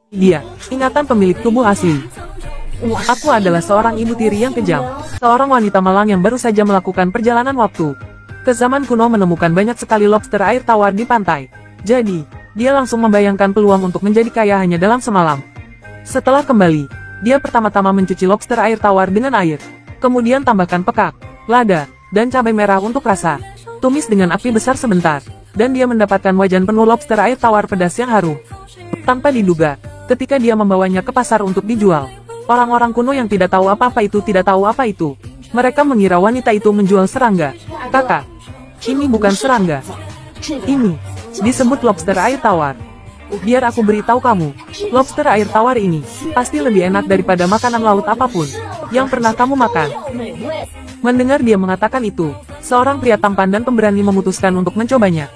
Dia, ingatan pemilik tubuh asli. Aku adalah seorang ibu tiri yang kejam. Seorang wanita malang yang baru saja melakukan perjalanan waktu ke zaman kuno menemukan banyak sekali lobster air tawar di pantai. Jadi, dia langsung membayangkan peluang untuk menjadi kaya hanya dalam semalam. Setelah kembali, dia pertama-tama mencuci lobster air tawar dengan air. Kemudian tambahkan pekak, lada, dan cabai merah untuk rasa. Tumis dengan api besar sebentar, dan dia mendapatkan wajan penuh lobster air tawar pedas yang harum. Tanpa diduga, ketika dia membawanya ke pasar untuk dijual, orang-orang kuno yang tidak tahu apa-apa itu tidak tahu apa itu. Mereka mengira wanita itu menjual serangga. Kakak, ini bukan serangga. Ini disebut lobster air tawar. Biar aku beritahu kamu, lobster air tawar ini pasti lebih enak daripada makanan laut apapun yang pernah kamu makan. Mendengar dia mengatakan itu, seorang pria tampan dan pemberani memutuskan untuk mencobanya.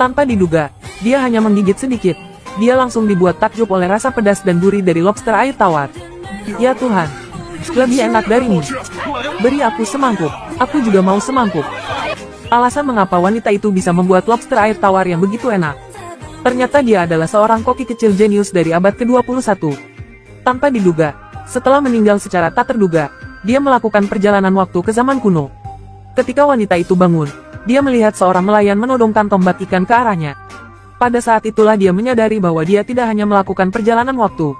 Tanpa diduga, dia hanya menggigit sedikit. Dia langsung dibuat takjub oleh rasa pedas dan gurih dari lobster air tawar. Ya Tuhan, lebih enak dari ini. Beri aku semangkuk, aku juga mau semangkuk. Alasan mengapa wanita itu bisa membuat lobster air tawar yang begitu enak. Ternyata dia adalah seorang koki kecil jenius dari abad ke-21. Tanpa diduga, setelah meninggal secara tak terduga, dia melakukan perjalanan waktu ke zaman kuno. Ketika wanita itu bangun, dia melihat seorang nelayan menodongkan tombak ikan ke arahnya. Pada saat itulah dia menyadari bahwa dia tidak hanya melakukan perjalanan waktu,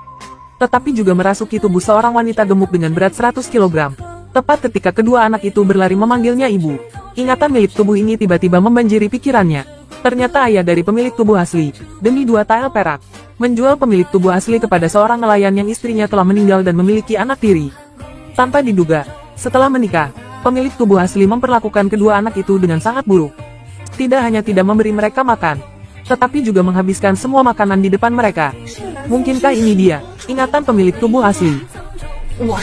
tetapi juga merasuki tubuh seorang wanita gemuk dengan berat 100 kg. Tepat ketika kedua anak itu berlari memanggilnya ibu, ingatan milik tubuh ini tiba-tiba membanjiri pikirannya. Ternyata ayah dari pemilik tubuh asli, demi 2 tael perak, menjual pemilik tubuh asli kepada seorang nelayan yang istrinya telah meninggal dan memiliki anak tiri. Tanpa diduga, setelah menikah, pemilik tubuh asli memperlakukan kedua anak itu dengan sangat buruk. Tidak hanya tidak memberi mereka makan, tetapi juga menghabiskan semua makanan di depan mereka. Mungkinkah ini dia, ingatan pemilik tubuh asli?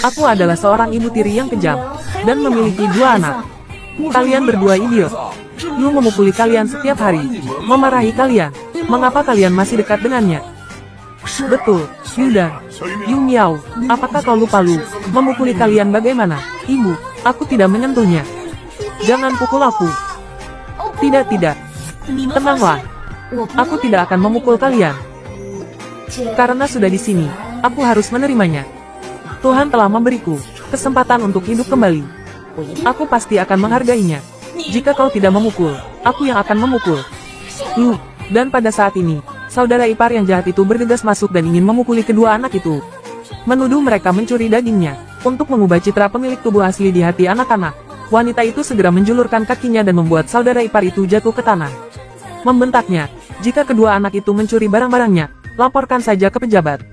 Aku adalah seorang ibu tiri yang kejam, dan memiliki 2 anak. Kalian berdua idiot. Yu memukuli kalian setiap hari, memarahi kalian. Mengapa kalian masih dekat dengannya? Betul, Yu dan Yu Miao. Apakah kau lupa Lu memukuli kalian bagaimana? Ibu, aku tidak menyentuhnya. Jangan pukul aku. Tidak. Tenanglah. Aku tidak akan memukul kalian. Karena sudah di sini, aku harus menerimanya. Tuhan telah memberiku kesempatan untuk hidup kembali. Aku pasti akan menghargainya. Jika kau tidak memukul, aku yang akan memukul. Dan pada saat ini, saudara ipar yang jahat itu bergegas masuk dan ingin memukuli kedua anak itu. Menuduh mereka mencuri dagingnya. Untuk mengubah citra pemilik tubuh asli di hati anak-anak, wanita itu segera menjulurkan kakinya dan membuat saudara ipar itu jatuh ke tanah. Membentaknya, jika kedua anak itu mencuri barang-barangnya, laporkan saja ke pejabat.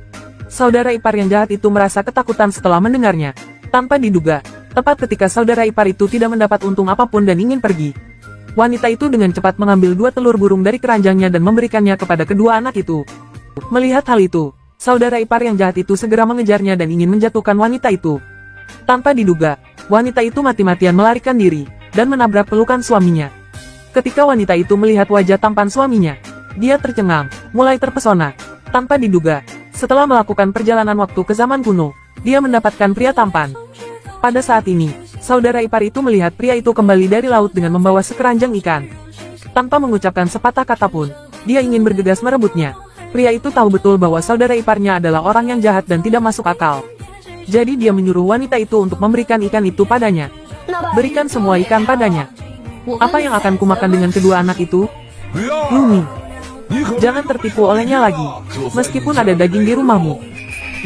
Saudara ipar yang jahat itu merasa ketakutan setelah mendengarnya. Tanpa diduga, tepat ketika saudara ipar itu tidak mendapat untung apapun dan ingin pergi, wanita itu dengan cepat mengambil 2 telur burung dari keranjangnya dan memberikannya kepada kedua anak itu. Melihat hal itu, saudara ipar yang jahat itu segera mengejarnya dan ingin menjatuhkan wanita itu. Tanpa diduga, wanita itu mati-matian melarikan diri, dan menabrak pelukan suaminya. Ketika wanita itu melihat wajah tampan suaminya, dia tercengang, mulai terpesona. Tanpa diduga, setelah melakukan perjalanan waktu ke zaman kuno, dia mendapatkan pria tampan. Pada saat ini, saudara ipar itu melihat pria itu kembali dari laut dengan membawa sekeranjang ikan. Tanpa mengucapkan sepatah kata pun, dia ingin bergegas merebutnya. Pria itu tahu betul bahwa saudara iparnya adalah orang yang jahat dan tidak masuk akal. Jadi dia menyuruh wanita itu untuk memberikan ikan itu padanya. Berikan semua ikan padanya. Apa yang akan kumakan dengan kedua anak itu? Lumi, jangan tertipu olehnya lagi, meskipun ada daging di rumahmu.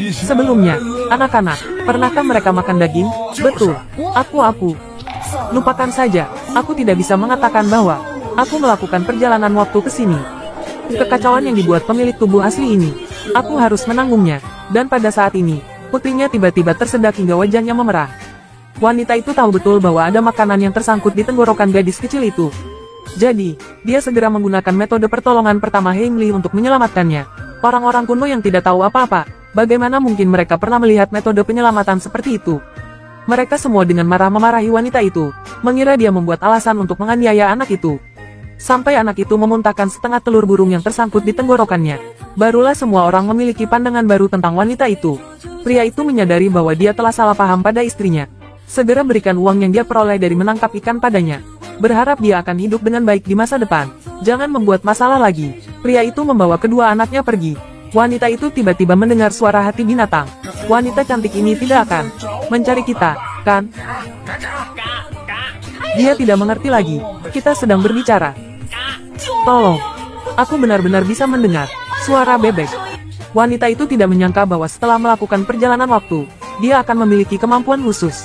Sebelumnya, anak-anak, pernahkah mereka makan daging? Betul, aku. Lupakan saja, aku tidak bisa mengatakan bahwa aku melakukan perjalanan waktu ke sini. Kekacauan yang dibuat pemilik tubuh asli ini, aku harus menanggungnya. Dan pada saat ini, putrinya tiba-tiba tersedak hingga wajahnya memerah. Wanita itu tahu betul bahwa ada makanan yang tersangkut di tenggorokan gadis kecil itu. Jadi, dia segera menggunakan metode pertolongan pertama Heimli untuk menyelamatkannya. Orang-orang kuno yang tidak tahu apa-apa, bagaimana mungkin mereka pernah melihat metode penyelamatan seperti itu? Mereka semua dengan marah memarahi wanita itu, mengira dia membuat alasan untuk menganiaya anak itu. Sampai anak itu memuntahkan setengah telur burung yang tersangkut di tenggorokannya. Barulah semua orang memiliki pandangan baru tentang wanita itu. Pria itu menyadari bahwa dia telah salah paham pada istrinya. Segera berikan uang yang dia peroleh dari menangkap ikan padanya. Berharap dia akan hidup dengan baik di masa depan. Jangan membuat masalah lagi. Pria itu membawa kedua anaknya pergi. Wanita itu tiba-tiba mendengar suara hati binatang. Wanita cantik ini tidak akan mencari kita, kan? Dia tidak mengerti lagi. Kita sedang berbicara. Tolong. Aku benar-benar bisa mendengar suara bebek. Wanita itu tidak menyangka bahwa setelah melakukan perjalanan waktu, dia akan memiliki kemampuan khusus.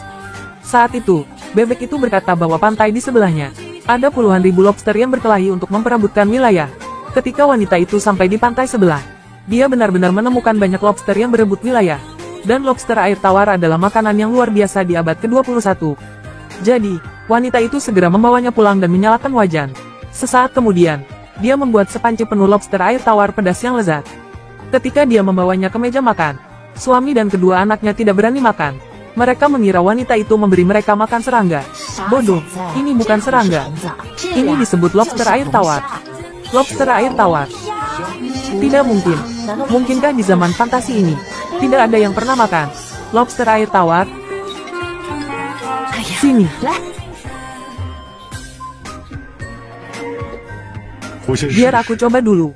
Saat itu, bebek itu berkata bahwa pantai di sebelahnya ada puluhan ribu lobster yang berkelahi untuk memperebutkan wilayah. Ketika wanita itu sampai di pantai sebelah, dia benar-benar menemukan banyak lobster yang berebut wilayah. Dan lobster air tawar adalah makanan yang luar biasa di abad ke-21. Jadi, wanita itu segera membawanya pulang dan menyalakan wajan. Sesaat kemudian, dia membuat sepanci penuh lobster air tawar pedas yang lezat. Ketika dia membawanya ke meja makan, suami dan kedua anaknya tidak berani makan. Mereka mengira wanita itu memberi mereka makan serangga. Bodoh, ini bukan serangga. Ini disebut lobster air tawar. Lobster air tawar. Tidak mungkin. Mungkinkah di zaman fantasi ini, tidak ada yang pernah makan lobster air tawar? Sini. Biar aku coba dulu.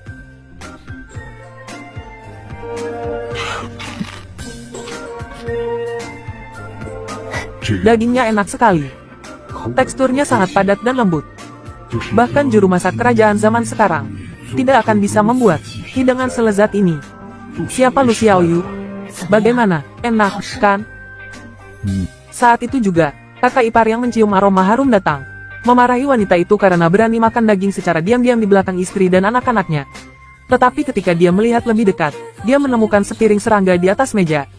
Dagingnya enak sekali. Teksturnya sangat padat dan lembut. Bahkan juru masak kerajaan zaman sekarang tidak akan bisa membuat hidangan selezat ini. Siapa Lu Xiaoyu? Bagaimana? Enak, kan? Saat itu juga, kakak ipar yang mencium aroma harum datang. Memarahi wanita itu karena berani makan daging secara diam-diam di belakang istri dan anak-anaknya. Tetapi ketika dia melihat lebih dekat, dia menemukan sepiring serangga di atas meja.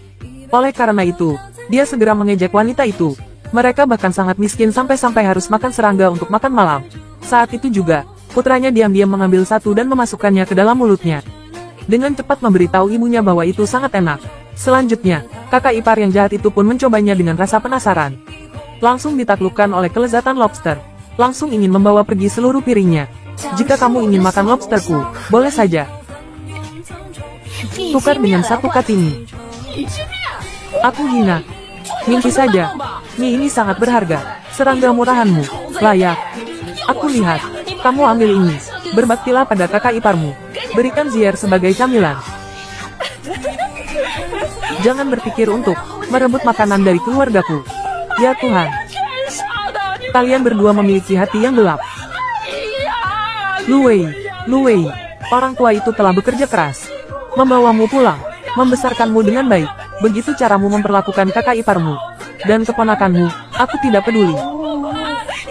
Oleh karena itu, dia segera mengejek wanita itu. Mereka bahkan sangat miskin sampai-sampai harus makan serangga untuk makan malam. Saat itu juga, putranya diam-diam mengambil satu dan memasukkannya ke dalam mulutnya. Dengan cepat memberitahu ibunya bahwa itu sangat enak. Selanjutnya, kakak ipar yang jahat itu pun mencobanya dengan rasa penasaran. Langsung ditaklukkan oleh kelezatan lobster. Langsung ingin membawa pergi seluruh piringnya. Jika kamu ingin makan lobsterku, boleh saja. Tukar dengan satu katini. Aku hina. Mimpi saja. Mie ini sangat berharga. Serangga murahanmu. Layak. Aku lihat. Kamu ambil ini. Berbaktilah pada kakak iparmu. Berikan ziar sebagai camilan. Jangan berpikir untuk merebut makanan dari keluargaku. Ya Tuhan. Kalian berdua memiliki hati yang gelap. Lu Wei, orang tua itu telah bekerja keras. Membawamu pulang. Membesarkanmu dengan baik. Begitu caramu memperlakukan kakak iparmu. Dan keponakanmu, aku tidak peduli.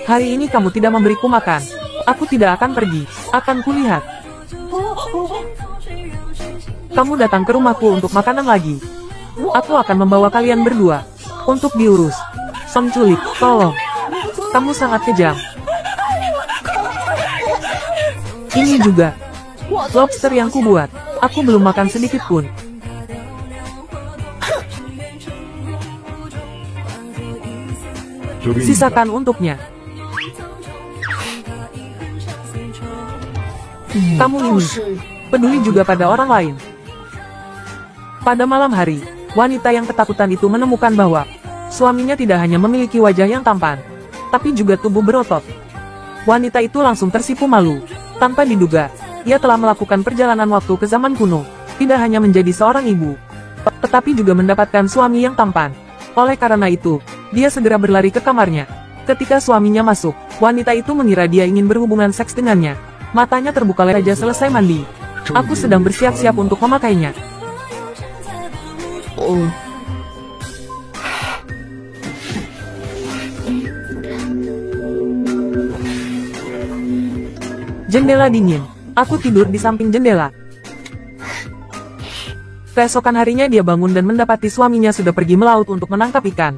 Hari ini kamu tidak memberiku makan. Aku tidak akan pergi. Akan kulihat. Kamu datang ke rumahku untuk makanan lagi. Aku akan membawa kalian berdua untuk diurus. Penculik, tolong. Kamu sangat kejam. Ini juga lobster yang kubuat. Aku belum makan sedikit pun. Sisakan untuknya. Kamu ini peduli juga pada orang lain. Pada malam hari, wanita yang ketakutan itu menemukan bahwa suaminya tidak hanya memiliki wajah yang tampan, tapi juga tubuh berotot. Wanita itu langsung tersipu malu. Tanpa diduga, ia telah melakukan perjalanan waktu ke zaman kuno, tidak hanya menjadi seorang ibu, tetapi juga mendapatkan suami yang tampan. Oleh karena itu, dia segera berlari ke kamarnya. Ketika suaminya masuk, wanita itu mengira dia ingin berhubungan seks dengannya. Matanya terbuka lebar saja selesai mandi. Aku sedang bersiap-siap untuk memakainya. Jendela dingin. Aku tidur di samping jendela. Keesokan harinya dia bangun dan mendapati suaminya sudah pergi melaut untuk menangkap ikan.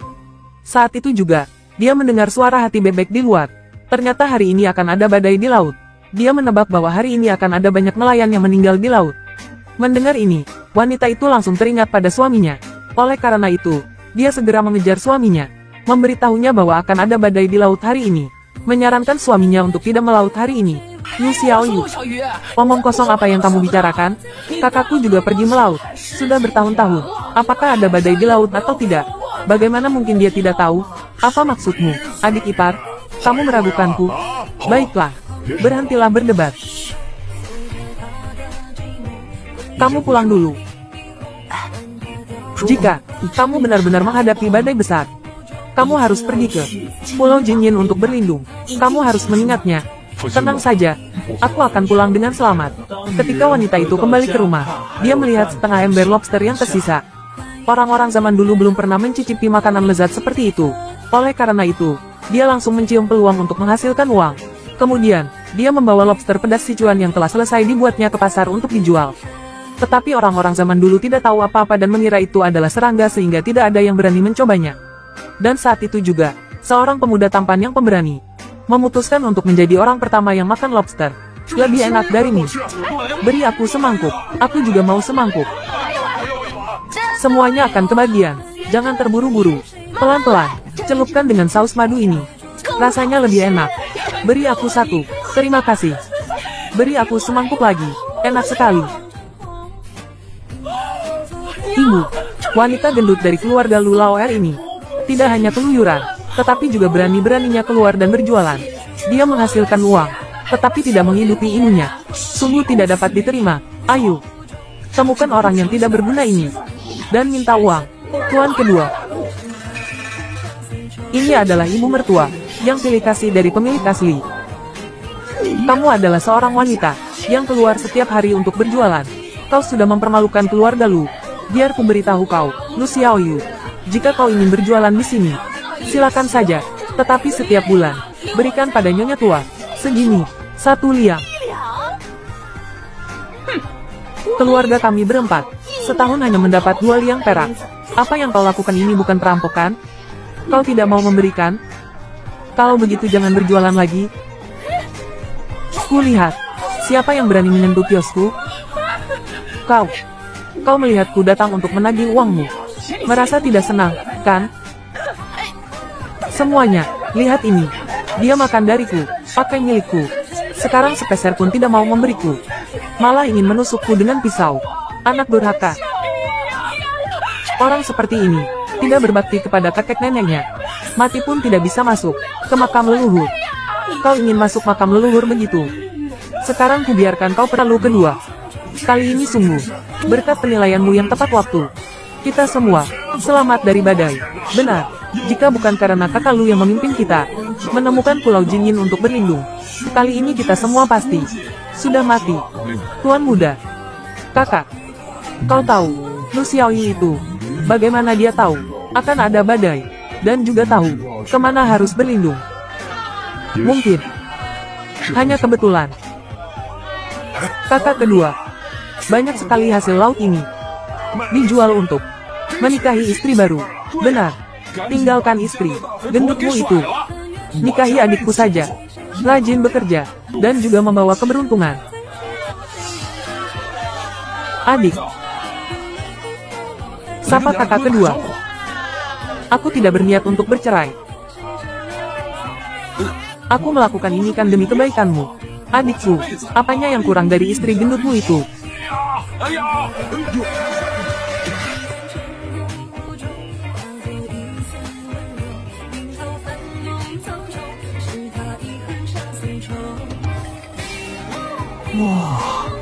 Saat itu juga, dia mendengar suara hati bebek di luar. Ternyata hari ini akan ada badai di laut. Dia menebak bahwa hari ini akan ada banyak nelayan yang meninggal di laut. Mendengar ini, wanita itu langsung teringat pada suaminya. Oleh karena itu, dia segera mengejar suaminya, memberitahunya bahwa akan ada badai di laut hari ini. Menyarankan suaminya untuk tidak melaut hari ini. Lu Xiaoyu, omong kosong apa yang kamu bicarakan? Kakakku juga pergi melaut. Sudah bertahun-tahun. Apakah ada badai di laut atau tidak? Bagaimana mungkin dia tidak tahu? Apa maksudmu, adik ipar? Kamu meragukanku? Baiklah, berhentilah berdebat. Kamu pulang dulu. Jika kamu benar-benar menghadapi badai besar, kamu harus pergi ke Pulau Jinyin untuk berlindung. Kamu harus mengingatnya. Tenang saja, aku akan pulang dengan selamat. Ketika wanita itu kembali ke rumah, dia melihat setengah ember lobster yang tersisa. Orang-orang zaman dulu belum pernah mencicipi makanan lezat seperti itu. Oleh karena itu, dia langsung mencium peluang untuk menghasilkan uang. Kemudian, dia membawa lobster pedas Sichuan yang telah selesai dibuatnya ke pasar untuk dijual. Tetapi orang-orang zaman dulu tidak tahu apa-apa dan mengira itu adalah serangga sehingga tidak ada yang berani mencobanya. Dan saat itu juga, seorang pemuda tampan yang pemberani memutuskan untuk menjadi orang pertama yang makan lobster. Lebih enak darimu. Beri aku semangkuk. Aku juga mau semangkuk. Semuanya akan kebagian. Jangan terburu-buru. Pelan-pelan. Celupkan dengan saus madu ini. Rasanya lebih enak. Beri aku satu. Terima kasih. Beri aku semangkuk lagi. Enak sekali. Ibu, wanita gendut dari keluarga Lu Laoer ini tidak hanya keluyuran, tetapi juga berani-beraninya keluar dan berjualan. Dia menghasilkan uang, tetapi tidak menghidupi ibunya. Sungguh tidak dapat diterima. Ayo, temukan orang yang tidak berguna ini dan minta uang. Tuan kedua, ini adalah ibu mertua yang pilih kasih dari pemilik asli. Kamu adalah seorang wanita yang keluar setiap hari untuk berjualan. Kau sudah mempermalukan keluarga Lu. Biar ku beritahu kau, Lu Xiaoyu. Jika kau ingin berjualan di sini, silakan saja. Tetapi setiap bulan, berikan pada nyonya tua segini, 1 liang. Keluarga kami berempat, setahun hanya mendapat 2 liang perak. Apa yang kau lakukan ini bukan perampokan? Kau tidak mau memberikan? Kalau begitu jangan berjualan lagi. Ku lihat, siapa yang berani menyentuh kiosku? Kau melihatku datang untuk menagih uangmu. Merasa tidak senang, kan? Semuanya, lihat ini. Dia makan dariku, pakai milikku. Sekarang sepeser pun tidak mau memberiku. Malah ingin menusukku dengan pisau. Anak durhaka. Orang seperti ini, tidak berbakti kepada kakek neneknya. Mati pun tidak bisa masuk ke makam leluhur. Kau ingin masuk makam leluhur begitu? Sekarang kubiarkan kau perlu kedua. Kali ini sungguh, berkat penilaianmu yang tepat waktu, kita semua selamat dari badai. Benar, jika bukan karena kakak Lu yang memimpin kita menemukan Pulau Jinyin untuk berlindung, kali ini kita semua pasti sudah mati. Tuan muda, kakak, kau tahu, Lu Xiaoyu itu, bagaimana dia tahu akan ada badai, dan juga tahu kemana harus berlindung? Mungkin hanya kebetulan. Kakak kedua, banyak sekali hasil laut ini dijual untuk menikahi istri baru. Benar, tinggalkan istri gendutmu itu. Nikahi adikku saja. Rajin bekerja, dan juga membawa keberuntungan. Adik, sapa kakak kedua. Aku tidak berniat untuk bercerai. Aku melakukan ini kan demi kebaikanmu. Adikku, apanya yang kurang dari istri gendutmu itu? Wow.